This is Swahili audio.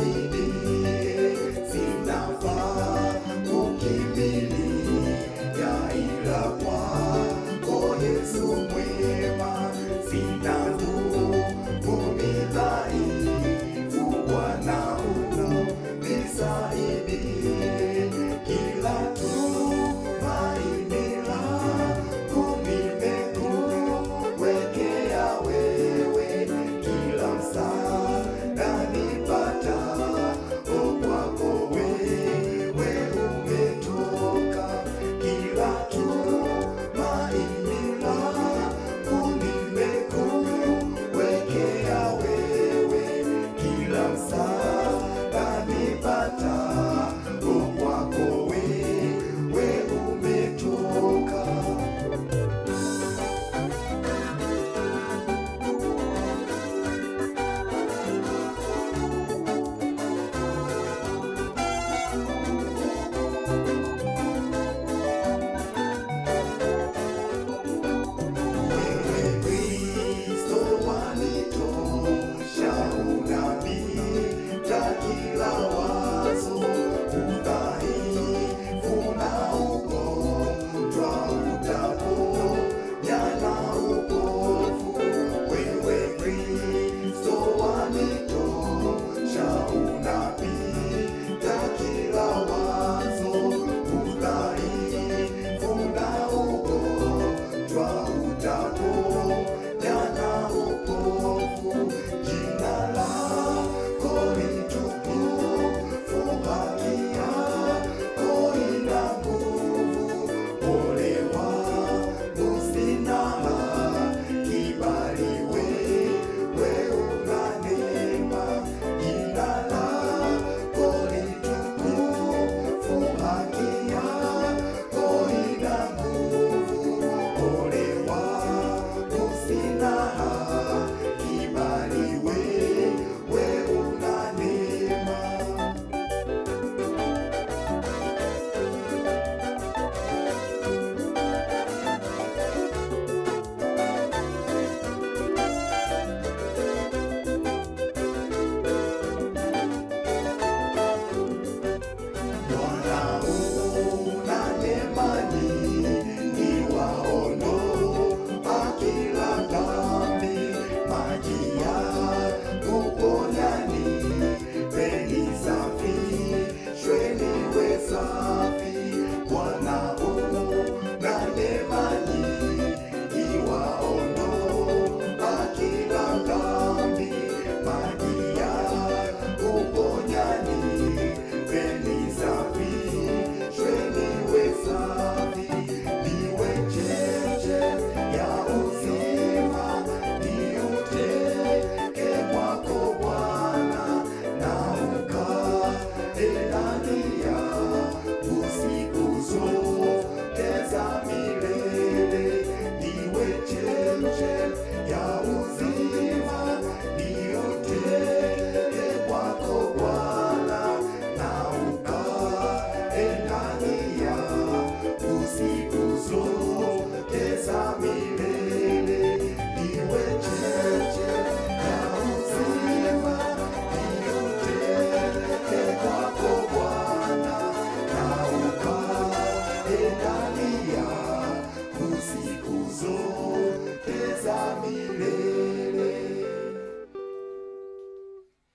nisaidie, sinafaa kukimbilia ila kwako Yesu mwema, sina nguvu ni dhaifu, Bwana unisaidie, kila tumaini langu nimekuwekea wewe, kila msaada nipatao kwako wewe umetoka, kila tumaini langu nimekuwekea wewe, kila msaada nipatao kwako wewe umetoka. Wewe Kristo wanitosha, unapita kila wazo, udhaifu na ugonjwa utaponya na upofu. Wewe Kristo wanitosha, unapita kila wazo, udhaifu na ugonjwa utaponya na upofu. Jina lako litukufu, haki yako ina nguvu, ole wangu sina haki, bali wewe una neema. Jina lako litukufu, haki yako ina nguvu, ole wangu sina haki, bali wewe una neema. Bwana una neema nyingi, waondoa kila dhambi, maji ya kuponya nipeni, safishwe niwe safi. Bwana una neema nyingi, waondoa kila dhambi, maji ya kuponya nipeni, safishwe niwe safi. Niwe cheche ya uzima, niuteke kwako Bwana, na ukae ndani yangu siku zote za milele. Niwe cheche ya uzima, niuteke kwako Bwana, na ukae ndani yangu siku zote za milele. Niwe cheche ya uzima, niuteke kwako Bwana, na ukae ndani yangu siku zote za milele.